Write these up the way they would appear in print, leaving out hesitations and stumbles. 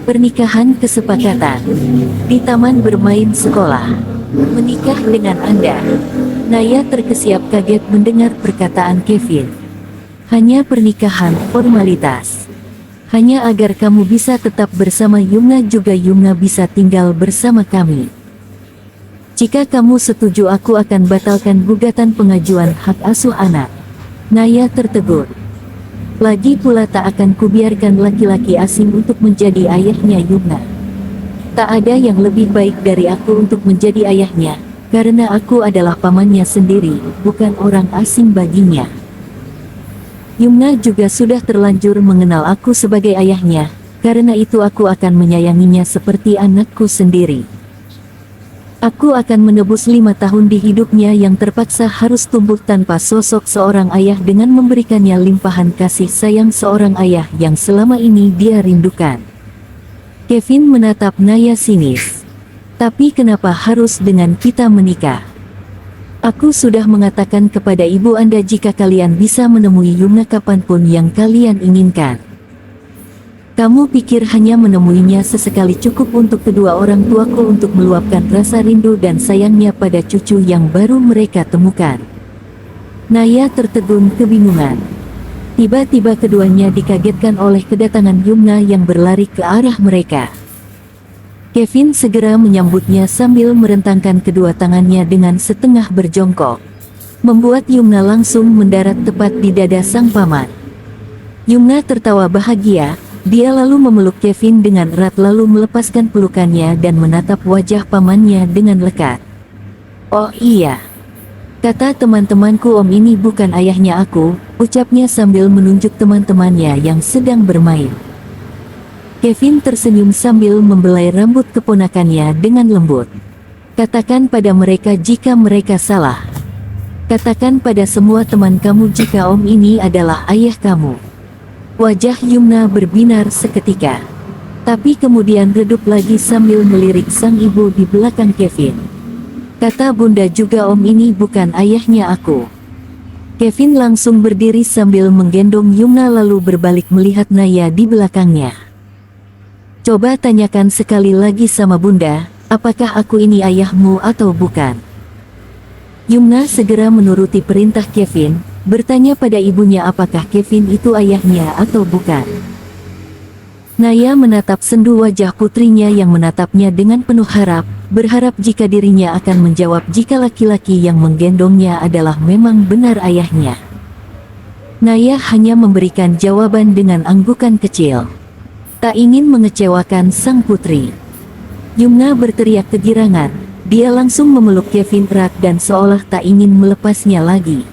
Pernikahan kesepakatan. Di taman bermain sekolah. Menikah dengan Anda. Naya terkesiap kaget mendengar perkataan Kevin. Hanya pernikahan formalitas. Hanya agar kamu bisa tetap bersama Yumna juga Yumna bisa tinggal bersama kami. Jika kamu setuju aku akan batalkan gugatan pengajuan hak asuh anak. Naya tertegun. Lagi pula tak akan kubiarkan laki-laki asing untuk menjadi ayahnya Yumna. Tak ada yang lebih baik dari aku untuk menjadi ayahnya, karena aku adalah pamannya sendiri, bukan orang asing baginya. Yumna juga sudah terlanjur mengenal aku sebagai ayahnya, karena itu aku akan menyayanginya seperti anakku sendiri. Aku akan menebus 5 tahun di hidupnya yang terpaksa harus tumbuh tanpa sosok seorang ayah dengan memberikannya limpahan kasih sayang seorang ayah yang selama ini dia rindukan. Kevin menatap Naya sinis. Tapi kenapa harus dengan kita menikah? Aku sudah mengatakan kepada ibu Anda jika kalian bisa menemui Yumna kapanpun yang kalian inginkan. Kamu pikir hanya menemuinya sesekali cukup untuk kedua orang tuaku untuk meluapkan rasa rindu dan sayangnya pada cucu yang baru mereka temukan? Naya tertegun kebingungan. Tiba-tiba keduanya dikagetkan oleh kedatangan Yumna yang berlari ke arah mereka. Kevin segera menyambutnya sambil merentangkan kedua tangannya dengan setengah berjongkok, membuat Yumna langsung mendarat tepat di dada sang paman. Yumna tertawa bahagia. Dia lalu memeluk Kevin dengan erat lalu melepaskan pelukannya dan menatap wajah pamannya dengan lekat. Oh iya, kata teman-temanku, om ini bukan ayahnya aku, ucapnya sambil menunjuk teman-temannya yang sedang bermain. Kevin tersenyum sambil membelai rambut keponakannya dengan lembut. Katakan pada mereka jika mereka salah. Katakan pada semua teman kamu jika om ini adalah ayah kamu. Wajah Yumna berbinar seketika, tapi kemudian redup lagi sambil melirik sang ibu di belakang Kevin. Kata bunda juga om ini bukan ayahnya aku. Kevin langsung berdiri sambil menggendong Yumna lalu berbalik melihat Naya di belakangnya. Coba tanyakan sekali lagi sama bunda, apakah aku ini ayahmu atau bukan? Yumna segera menuruti perintah Kevin, bertanya pada ibunya apakah Kevin itu ayahnya atau bukan. Naya menatap sendu wajah putrinya yang menatapnya dengan penuh harap, berharap jika dirinya akan menjawab jika laki-laki yang menggendongnya adalah memang benar ayahnya. Naya hanya memberikan jawaban dengan anggukan kecil. Tak ingin mengecewakan sang putri. Yumna berteriak kegirangan, dia langsung memeluk Kevin erat dan seolah tak ingin melepasnya lagi.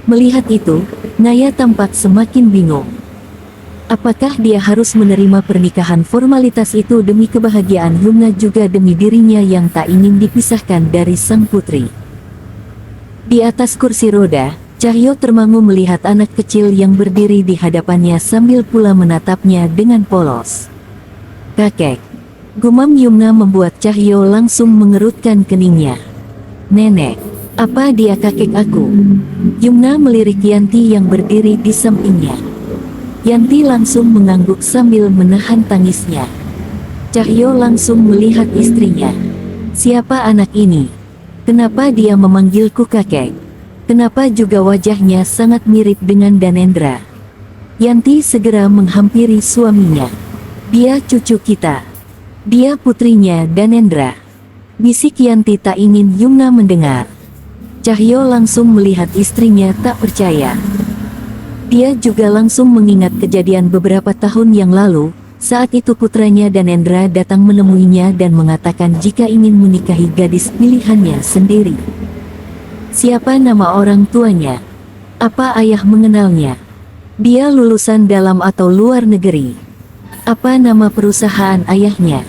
Melihat itu, Naya tampak semakin bingung. Apakah dia harus menerima pernikahan formalitas itu demi kebahagiaan Yumna juga demi dirinya yang tak ingin dipisahkan dari sang putri? Di atas kursi roda, Cahyo termangu melihat anak kecil yang berdiri di hadapannya sambil pula menatapnya dengan polos. Kakek, gumam Yumna membuat Cahyo langsung mengerutkan keningnya. Nenek, apa dia kakek aku? Yumna melirik Yanti yang berdiri di sampingnya. Yanti langsung mengangguk sambil menahan tangisnya. Cahyo langsung melihat istrinya. Siapa anak ini? Kenapa dia memanggilku kakek? Kenapa juga wajahnya sangat mirip dengan Danendra? Yanti segera menghampiri suaminya. Dia cucu kita. Dia putrinya Danendra. Bisik Yanti tak ingin Yumna mendengar. Cahyo langsung melihat istrinya tak percaya. Dia juga langsung mengingat kejadian beberapa tahun yang lalu, saat itu putranya Danendra datang menemuinya dan mengatakan jika ingin menikahi gadis pilihannya sendiri. Siapa nama orang tuanya? Apa ayah mengenalnya? Dia lulusan dalam atau luar negeri? Apa nama perusahaan ayahnya?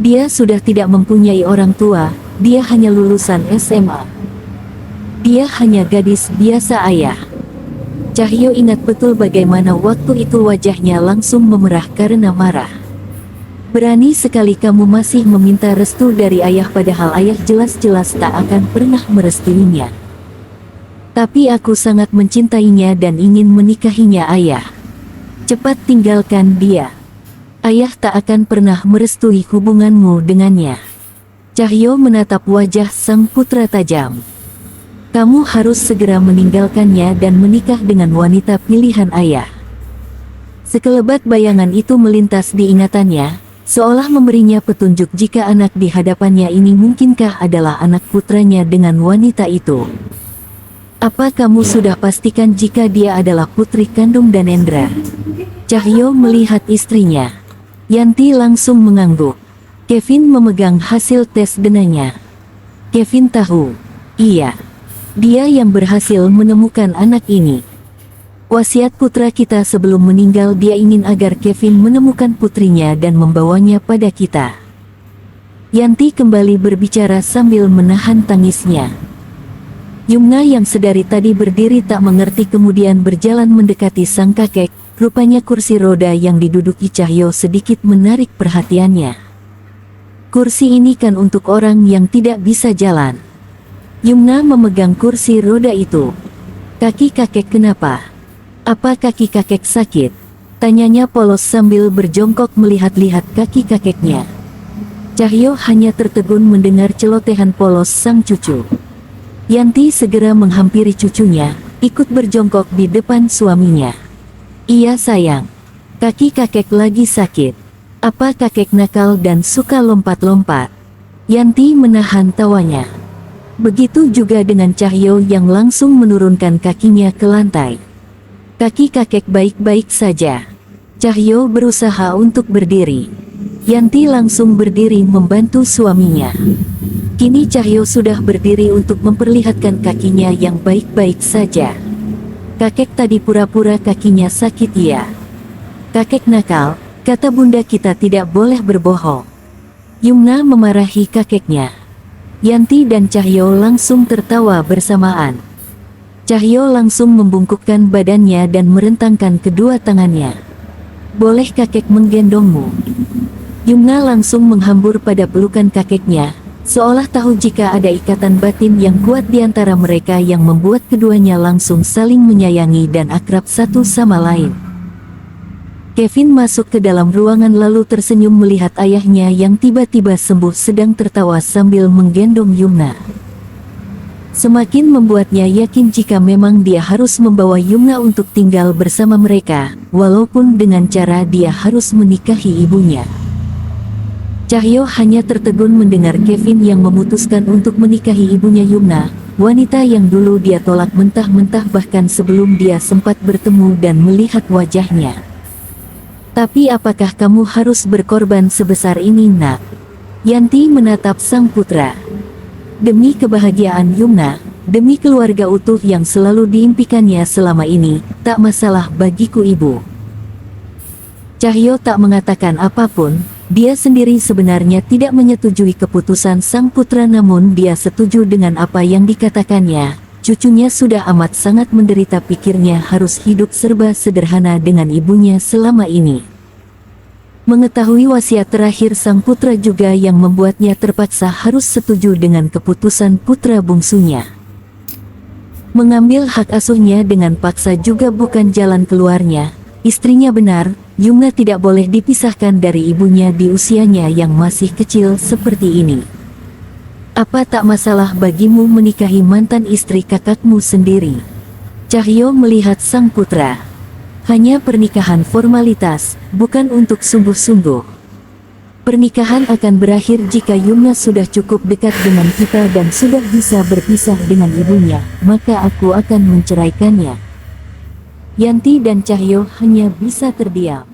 Dia sudah tidak mempunyai orang tua, dia hanya lulusan SMA. Dia hanya gadis biasa ayah. Cahyo ingat betul bagaimana waktu itu wajahnya langsung memerah karena marah. Berani sekali kamu masih meminta restu dari ayah padahal ayah jelas-jelas tak akan pernah merestuinya. Tapi aku sangat mencintainya dan ingin menikahinya ayah. Cepat tinggalkan dia. Ayah tak akan pernah merestui hubunganmu dengannya. Cahyo menatap wajah sang putra tajam. Kamu harus segera meninggalkannya dan menikah dengan wanita pilihan ayah. Sekelebat bayangan itu melintas di ingatannya, seolah memberinya petunjuk jika anak di hadapannya ini mungkinkah adalah anak putranya dengan wanita itu. Apa kamu sudah pastikan jika dia adalah putri kandung Danendra? Cahyo melihat istrinya. Yanti langsung mengangguk. Kevin memegang hasil tes denanya. Kevin tahu. Iya. Dia yang berhasil menemukan anak ini. Wasiat putra kita sebelum meninggal, dia ingin agar Kevin menemukan putrinya dan membawanya pada kita. Yanti kembali berbicara sambil menahan tangisnya. Yumna yang sedari tadi berdiri tak mengerti kemudian berjalan mendekati sang kakek. Rupanya kursi roda yang diduduki Cahyo sedikit menarik perhatiannya. Kursi ini kan untuk orang yang tidak bisa jalan. Yumna memegang kursi roda itu. Kaki kakek kenapa? Apa kaki kakek sakit? Tanyanya polos sambil berjongkok melihat-lihat kaki kakeknya. Cahyo hanya tertegun mendengar celotehan polos sang cucu. Yanti segera menghampiri cucunya, ikut berjongkok di depan suaminya. Iya sayang, kaki kakek lagi sakit. Apa kakek nakal dan suka lompat-lompat? Yanti menahan tawanya. Begitu juga dengan Cahyo yang langsung menurunkan kakinya ke lantai. Kaki kakek baik-baik saja. Cahyo berusaha untuk berdiri. Yanti langsung berdiri membantu suaminya. Kini Cahyo sudah berdiri untuk memperlihatkan kakinya yang baik-baik saja. Kakek tadi pura-pura kakinya sakit ya. Kakek nakal, kata bunda kita tidak boleh berbohong. Yumna memarahi kakeknya. Yanti dan Cahyo langsung tertawa bersamaan. Cahyo langsung membungkukkan badannya dan merentangkan kedua tangannya. Boleh kakek menggendongmu? Yumna langsung menghambur pada pelukan kakeknya, seolah tahu jika ada ikatan batin yang kuat di antara mereka yang membuat keduanya langsung saling menyayangi dan akrab satu sama lain. Kevin masuk ke dalam ruangan lalu tersenyum melihat ayahnya yang tiba-tiba sembuh sedang tertawa sambil menggendong Yumna. Semakin membuatnya yakin jika memang dia harus membawa Yumna untuk tinggal bersama mereka, walaupun dengan cara dia harus menikahi ibunya. Cahyo hanya tertegun mendengar Kevin yang memutuskan untuk menikahi ibunya Yumna, wanita yang dulu dia tolak mentah-mentah bahkan sebelum dia sempat bertemu dan melihat wajahnya. Tapi apakah kamu harus berkorban sebesar ini nak? Yanti menatap sang putra. Demi kebahagiaan Yumna, demi keluarga utuh yang selalu diimpikannya selama ini, tak masalah bagiku ibu. Cahyo tak mengatakan apapun. Dia sendiri sebenarnya tidak menyetujui keputusan sang putra namun dia setuju dengan apa yang dikatakannya. Cucunya sudah amat sangat menderita pikirnya harus hidup serba sederhana dengan ibunya selama ini. Mengetahui wasiat terakhir sang putra juga yang membuatnya terpaksa harus setuju dengan keputusan putra bungsunya. Mengambil hak asuhnya dengan paksa juga bukan jalan keluarnya. Istrinya benar, Yumna tidak boleh dipisahkan dari ibunya di usianya yang masih kecil seperti ini. Apa tak masalah bagimu menikahi mantan istri kakakmu sendiri? Cahyo melihat sang putra. Hanya pernikahan formalitas, bukan untuk sungguh-sungguh. Pernikahan akan berakhir jika Yumna sudah cukup dekat dengan kita dan sudah bisa berpisah dengan ibunya, maka aku akan menceraikannya. Yanti dan Cahyo hanya bisa terdiam.